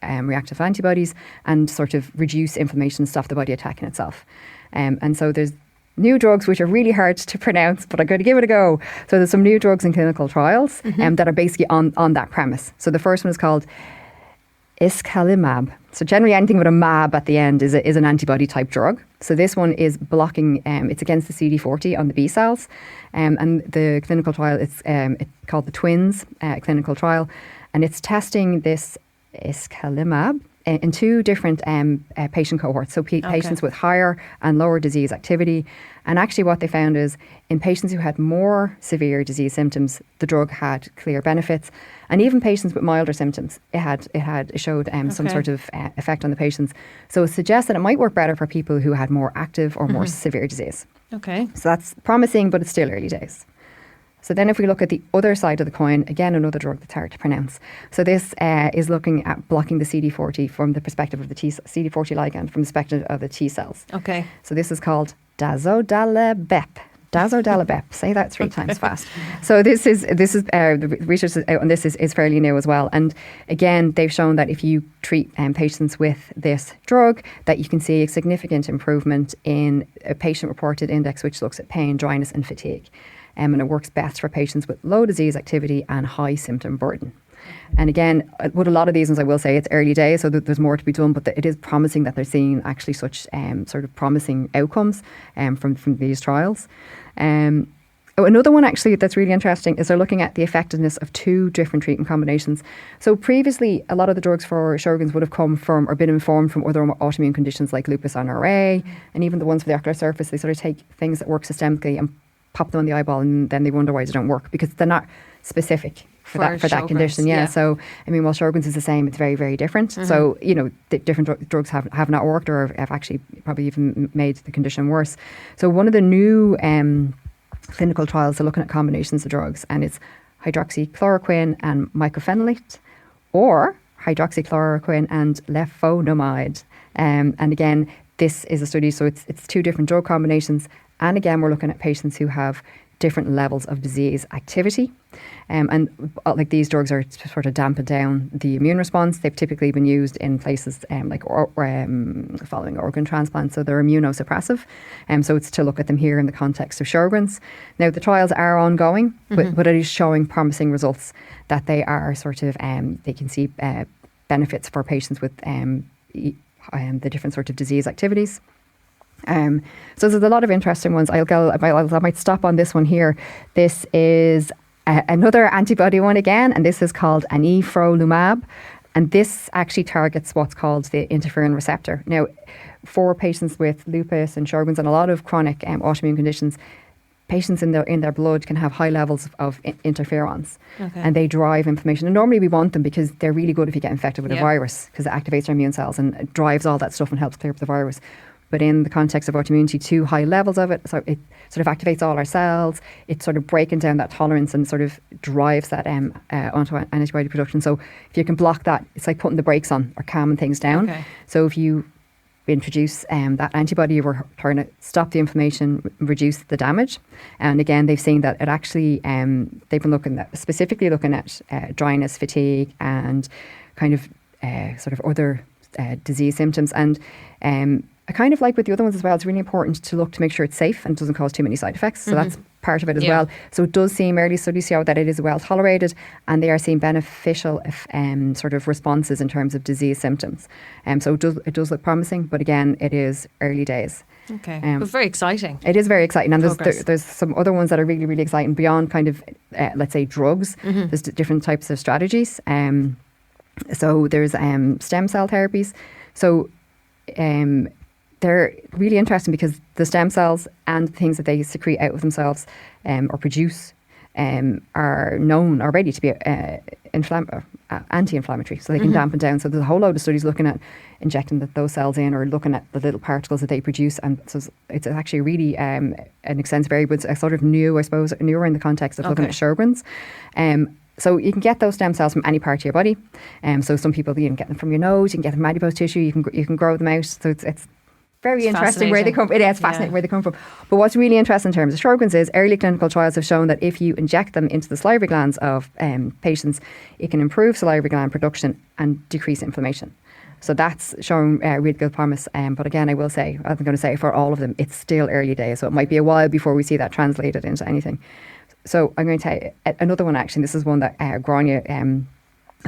reactive antibodies and sort of reduce inflammation, stop the body attacking itself. And so there's new drugs which are really hard to pronounce, but I'm going to give it a go. So there's some new drugs in clinical trials that are basically on that premise. So the first one is called iscalimab. So generally anything with a mab at the end is an antibody type drug. So this one is blocking, it's against the CD40 on the B cells. And the clinical trial, it's called the TWINS clinical trial. And it's testing this iscalimab in 2 different patient cohorts. So patients with higher and lower disease activity. And actually what they found is in patients who had more severe disease symptoms, the drug had clear benefits. And even patients with milder symptoms, it showed some sort of effect on the patients. So it suggests that it might work better for people who had more active or more severe disease. Okay. So that's promising, but it's still early days. So then if we look at the other side of the coin, again, another drug that's hard to pronounce. So this is looking at blocking the CD40 from the perspective of the CD40 ligand from the perspective of the T cells. Okay. So this is called dazodalibep. Dazodalibep. Say that 3 times fast. So this is the research out on this is fairly new as well. And again, they've shown that if you treat patients with this drug, that you can see a significant improvement in a patient-reported index, which looks at pain, dryness, and fatigue. And it works best for patients with low disease activity and high symptom burden. And again, with a lot of these ones, I will say it's early days, so there's more to be done, but it is promising that they're seeing actually such sort of promising outcomes from these trials. Another one actually that's really interesting is they're looking at the effectiveness of 2 different treatment combinations. So previously, a lot of the drugs for Sjøgrens would have come from or been informed from other autoimmune conditions like lupus on RA, and even the ones for the ocular surface, they sort of take things that work systemically and pop them on the eyeball, and then they wonder why they don't work because they're not specific for that condition. Yeah. So, I mean, while Sjøgrens is the same, it's very, very different. So, the different drugs have not worked or have actually probably even made the condition worse. So one of the new clinical trials are looking at combinations of drugs, and it's hydroxychloroquine and mycophenolate, or hydroxychloroquine and leflunomide. And again, this is a study, so it's 2 different drug combinations. And again, we're looking at patients who have different levels of disease activity. And like these drugs are to sort of dampen down the immune response. They've typically been used in places following organ transplants, so they're immunosuppressive. So it's to look at them here in the context of Sjøgrens. Now the trials are ongoing, but it is showing promising results that they are sort of they can see benefits for patients with the different sort of disease activities. So there's a lot of interesting ones. I might stop on this one here. This is another antibody one again, and this is called anifrolumab, and this actually targets what's called the interferon receptor. Now, for patients with lupus and Sjögren's and a lot of chronic autoimmune conditions, patients in their blood can have high levels of interferons, and they drive inflammation. And normally we want them because they're really good if you get infected with a virus, because it activates our immune cells and it drives all that stuff and helps clear up the virus. But in the context of autoimmunity, too high levels of it, so it sort of activates all our cells. It's sort of breaking down that tolerance and sort of drives that onto antibody production. So if you can block that, it's like putting the brakes on or calming things down. So if you introduce that antibody, we're trying to stop the inflammation, reduce the damage. And again, they've seen that it actually, they've been specifically looking at dryness, fatigue, and kind of sort of other disease symptoms. And kind of like with the other ones as well, it's really important to look to make sure it's safe and doesn't cause too many side effects. So that's part of it as well. So it does seem, early studies show that it is well tolerated, and they are seeing beneficial sort of responses in terms of disease symptoms. So it does look promising, but again, it is early days. Okay, but very exciting. It is very exciting, and there's some other ones that are really, really exciting beyond kind of, let's say, drugs. There's different types of strategies. So there's stem cell therapies. So they're really interesting because the stem cells and things that they secrete out of themselves or produce are known already to be anti-inflammatory, so they can dampen down. So there's a whole load of studies looking at injecting those cells in, or looking at the little particles that they produce, and so it's actually really an extensive area, but it's sort of new, I suppose, newer in the context of looking at Sjøgrens. So you can get those stem cells from any part of your body. So some people, you can get them from your nose, you can get them from adipose tissue, you can grow them out. So it's very interesting where they come from. It is fascinating where they come from. But what's really interesting in terms of Sjøgrens is early clinical trials have shown that if you inject them into the salivary glands of patients, it can improve salivary gland production and decrease inflammation. So that's showing really good promise. But again, I will say, I'm going to say for all of them, it's still early days. So it might be a while before we see that translated into anything. So I'm going to tell you another one, actually. This is one that Gráinne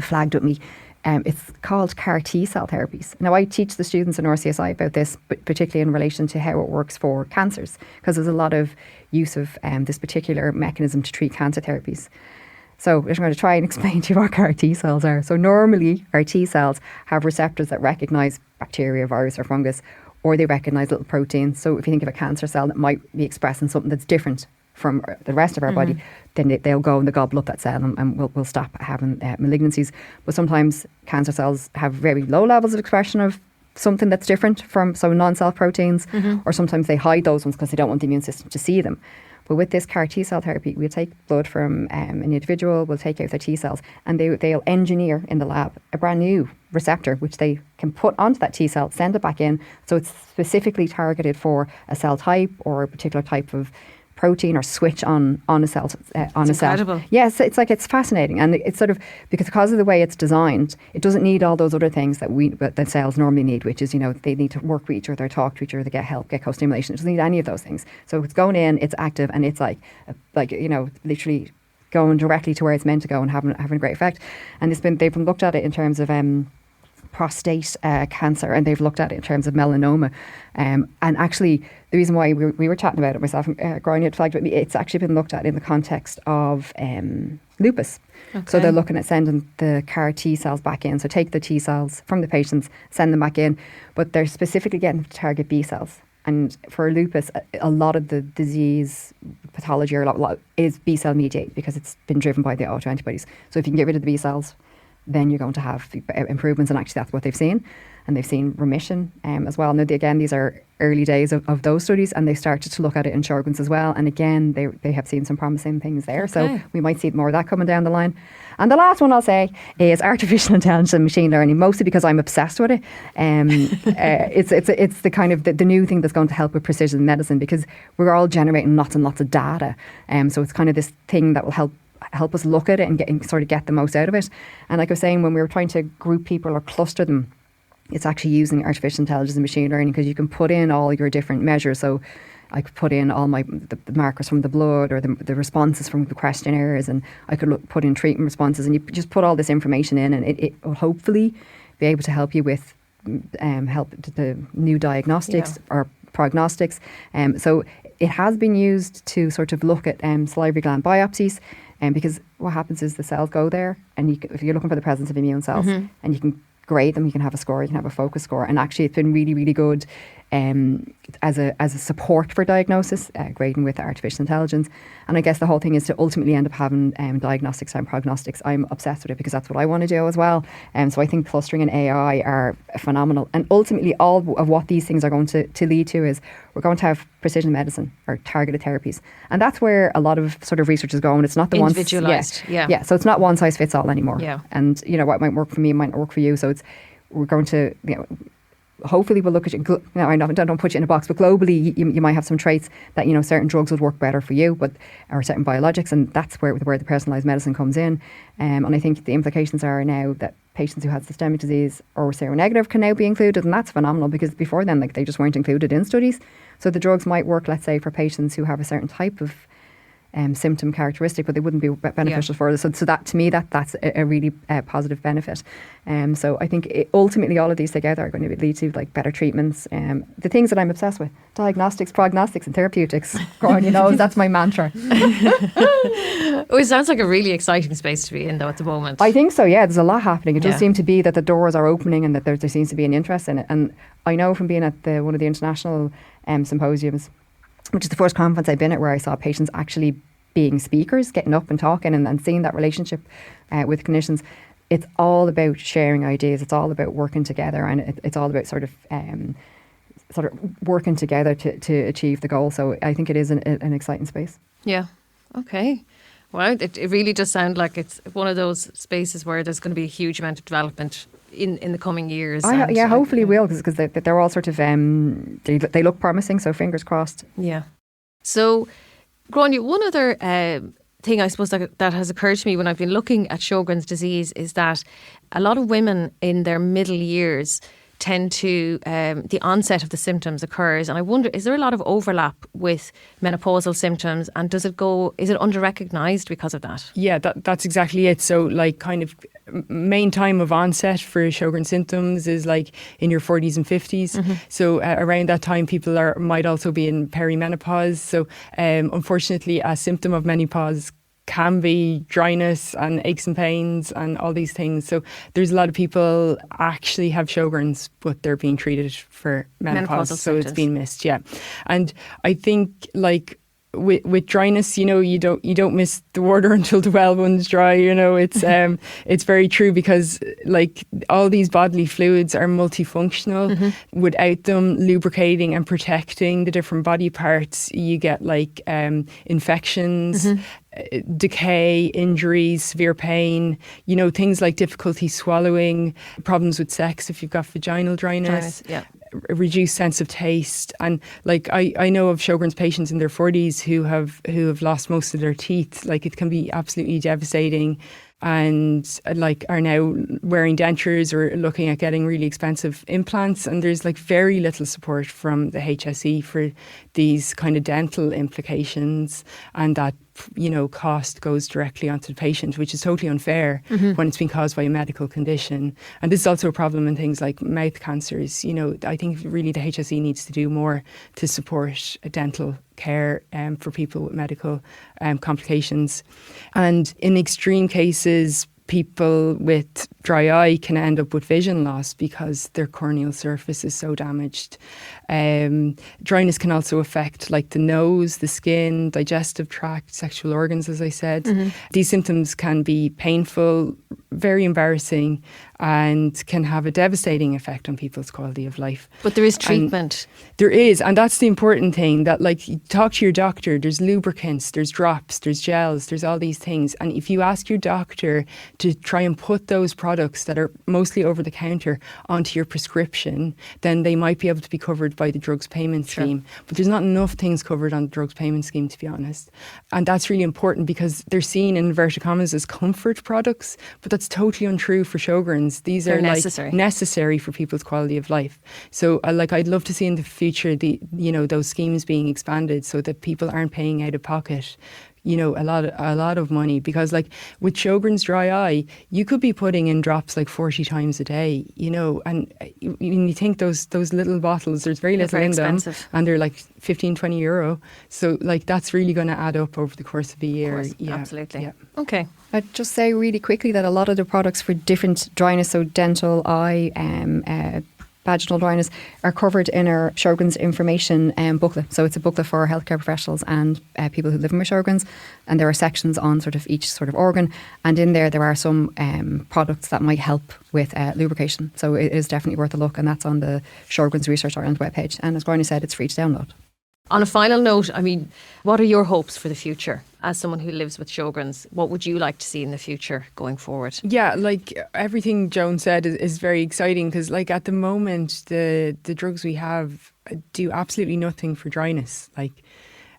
flagged with me. It's called CAR T cell therapies. Now, I teach the students in RCSI about this, but particularly in relation to how it works for cancers, because there's a lot of use of this particular mechanism to treat cancer therapies. So I'm going to try and explain to you what CAR T cells are. So normally, our T cells have receptors that recognise bacteria, virus or fungus, or they recognise little proteins. So if you think of a cancer cell that might be expressing something that's different from the rest of our body, then they'll go and they'll gobble up that cell and we'll stop having malignancies. But sometimes cancer cells have very low levels of expression of something that's different from some non-self proteins, or sometimes they hide those ones because they don't want the immune system to see them. But with this CAR T cell therapy, we'll take blood from an individual, we'll take out their T cells, and they'll engineer in the lab a brand new receptor which they can put onto that T cell, send it back in. So it's specifically targeted for a cell type or a particular type of protein or switch on a cell. Incredible. Yes, it's fascinating, and it's sort of because of the way it's designed, it doesn't need all those other things that cells normally need, which is, they need to work with each other, talk to each other, get help, get co-stimulation. It doesn't need any of those things. So it's going in, it's active, and it's like literally going directly to where it's meant to go and having a great effect. And they've been looked at it in terms of prostate cancer, and they've looked at it in terms of melanoma. And actually, the reason why we were chatting about it, myself and Gráinne had flagged with me, it's actually been looked at in the context of lupus. So they're looking at sending the CAR T cells back in. So take the T cells from the patients, send them back in, but they're specifically getting to target B cells. And for lupus, a lot of the disease pathology or a lot is B cell mediated because it's been driven by the autoantibodies. So if you can get rid of the B cells, then you're going to have improvements, and actually that's what they've seen. and they've seen remission as well. Now, again, these are early days of those studies, and they started to look at it in Sjøgrens as well. And again, they have seen some promising things there. Okay. So we might see more of that coming down the line. And the last one I'll say is artificial intelligence and machine learning, mostly because I'm obsessed with it. It's the kind of the new thing that's going to help with precision medicine, because we're all generating lots and lots of data. So it's kind of this thing that will help us look at it and sort of get the most out of it. And like I was saying, when we were trying to group people or cluster them, it's actually using artificial intelligence and machine learning, because you can put in all your different measures. So I could put in all the markers from the blood, or the responses from the questionnaires, and I could put in treatment responses, and you just put all this information in, and it will hopefully be able to help you with help the new diagnostics or prognostics. So it has been used to sort of look at salivary gland biopsies, because what happens is the cells go there, and if you're looking for the presence of immune cells, and you can grade them, you can have a score, you can have a focus score, and actually it's been really, really good as a support for diagnosis, grading with artificial intelligence. And I guess the whole thing is to ultimately end up having diagnostics and prognostics. I'm obsessed with it because that's what I want to do as well. So I think clustering and AI are phenomenal. And ultimately all of what these things are going to lead to is we're going to have precision medicine or targeted therapies. And that's where a lot of sort of research is going. It's not the individualized. Yeah. So it's not one size fits all anymore. Yeah. And what might work for me might not work for you. So we're going to, hopefully we'll look at you. Now, I don't put you in a box, but globally you might have some traits that certain drugs would work better for you, or certain biologics, and that's where the personalised medicine comes in. And I think the implications are now that patients who had systemic disease or seronegative can now be included, and that's phenomenal, because before then, they just weren't included in studies. So the drugs might work, let's say, for patients who have a certain type of symptom characteristic, but they wouldn't be beneficial for us. So that, to me, that's a really positive benefit. So I think ultimately all of these together are going to lead to better treatments. The things that I'm obsessed with: diagnostics, prognostics, and therapeutics. Gráinne, that's my mantra. It sounds like a really exciting space to be in, though, at the moment. I think so. Yeah, there's a lot happening. It does seem to be that the doors are opening, and that there seems to be an interest in it. And I know from being at one of the international symposiums, which is the first conference I've been at, where I saw patients actually being speakers, getting up and talking, and seeing that relationship with clinicians. It's all about sharing ideas. It's all about working together, and it's all about sort of working together to achieve the goal. So I think it is an exciting space. Yeah. Okay. Well, it really does sound like it's one of those spaces where there's going to be a huge amount of development in the coming years. Hopefully will, because they're all sort of they look promising. So fingers crossed. Yeah. So, Gráinne, one other thing I suppose that has occurred to me when I've been looking at Sjøgrens disease is that a lot of women in their middle years tend to, the onset of the symptoms occurs. And I wonder, is there a lot of overlap with menopausal symptoms, and is it under-recognised because of that? Yeah, that's exactly it. So kind of main time of onset for Sjögren symptoms is in your 40s and 50s. Mm-hmm. So around that time, people might also be in perimenopause. So unfortunately, a symptom of menopause can be dryness and aches and pains and all these things. So there's a lot of people actually have Sjøgrens, but they're being treated for menopause. So it's been missed, yeah. And I think with dryness, you don't miss the water until the well runs dry. It's very true, because all these bodily fluids are multifunctional. Mm-hmm. Without them lubricating and protecting the different body parts, you get infections. Mm-hmm. Decay, injuries, severe pain, things like difficulty swallowing, problems with sex if you've got vaginal dryness. Yeah. A reduced sense of taste. And I know of Sjøgrens patients in their 40s who have lost most of their teeth. It can be absolutely devastating, and are now wearing dentures or looking at getting really expensive implants. And there's very little support from the HSE for these kind of dental implications, and that cost goes directly onto the patient, which is totally unfair. Mm-hmm. When it's been caused by a medical condition. And this is also a problem in things like mouth cancers. I think really the HSE needs to do more to support dental care for people with medical complications. And in extreme cases, people with dry eye can end up with vision loss because their corneal surface is so damaged. Dryness can also affect like the nose, the skin, digestive tract, sexual organs, as I said. These symptoms can be painful, very embarrassing, and can have a devastating effect on people's quality of life. But there is treatment. There is, and that's the important thing, that like you talk to your doctor, there's lubricants, there's drops, there's gels, there's all these things. And if you ask your doctor to try and put those products that are mostly over the counter onto your prescription, then they might be able to be covered by the drugs payment scheme. But there's not enough things covered on the drugs payment scheme, to be honest. And that's really important because they're seen in inverted commas as comfort products, but that's totally untrue for Sjøgrens. These They're are necessary. like necessary for people's quality of life. So I'd love to see in the future those schemes being expanded so that people aren't paying out of pocket a lot of money, because like with Sjøgrens dry eye, you could be putting in drops like 40 times a day, and you think those little bottles, there's very little in them, and they're like 15-20 euro. So like that's really going to add up over the course of a year. Absolutely. Yeah. Okay. I'd just say really quickly that a lot of the products for different dryness, so dental, eye, vaginal dryness, are covered in our Sjøgrens information booklet. So it's a booklet for healthcare professionals and people who live with Sjøgrens, and there are sections on sort of each sort of organ, and in there are some products that might help with lubrication. So it is definitely worth a look, and that's on the Sjøgrens Research Ireland webpage. And as Gráinne said, it's free to download. On a final note, I mean, what are your hopes for the future? As someone who lives with Sjøgrens, what would you like to see in the future going forward? Yeah, like everything Joan said is very exciting, because like at the moment, the drugs we have do absolutely nothing for dryness, like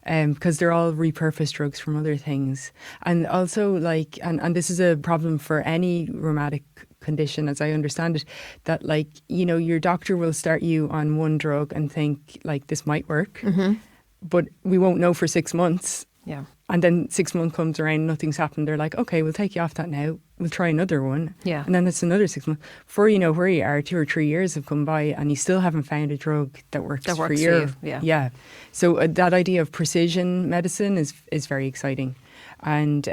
because they're all repurposed drugs from other things. And also like, and this is a problem for any rheumatic condition, as I understand it, that like, your doctor will start you on one drug and think like this might work, but we won't know for 6 months. Yeah. And then 6 months comes around, nothing's happened. They're like, okay, we'll take you off that now. We'll try another one. Yeah. And then it's another 6 months. Before you know where you are, 2 or 3 years have come by and you still haven't found a drug that works for you. Yeah. So that idea of precision medicine is very exciting. And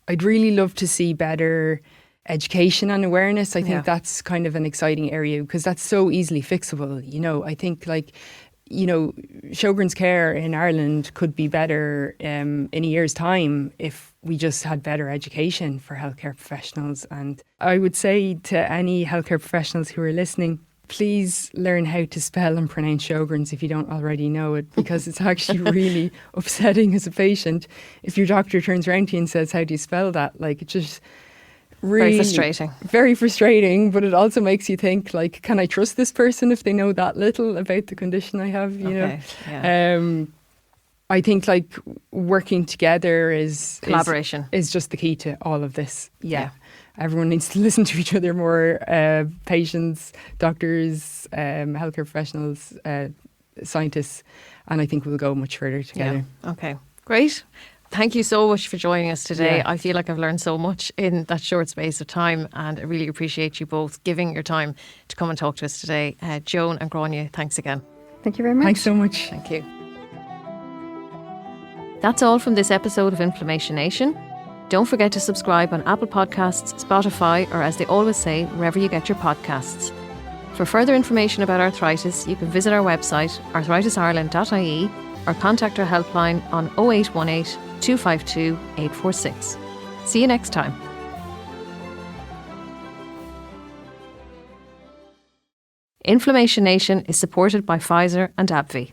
I'd really love to see better education and awareness. I think that's kind of an exciting area, because that's so easily fixable. I think like, Sjøgrens care in Ireland could be better in a year's time if we just had better education for healthcare professionals. And I would say to any healthcare professionals who are listening, please learn how to spell and pronounce Sjøgrens if you don't already know it, because it's actually really upsetting as a patient if your doctor turns around to you and says, how do you spell that? Like, it just really very frustrating, but it also makes you think like, can I trust this person if they know that little about the condition I have? I think like working together is collaboration is just the key to all of this. Everyone needs to listen to each other more, patients, doctors, healthcare professionals, scientists, and I think we'll go much further together. Okay, great. Thank you so much for joining us today. I feel like I've learned so much in that short space of time, and I really appreciate you both giving your time to come and talk to us today. Joan and Gráinne, thanks again. Thank you very much. Thanks so much. Thank you. That's all from this episode of Inflammation Nation. Don't forget to subscribe on Apple Podcasts, Spotify, or as they always say, wherever you get your podcasts. For further information about arthritis, you can visit our website, arthritisireland.ie, or contact our helpline on 0818 252 846. See you next time. Inflammation Nation is supported by Pfizer and AbbVie.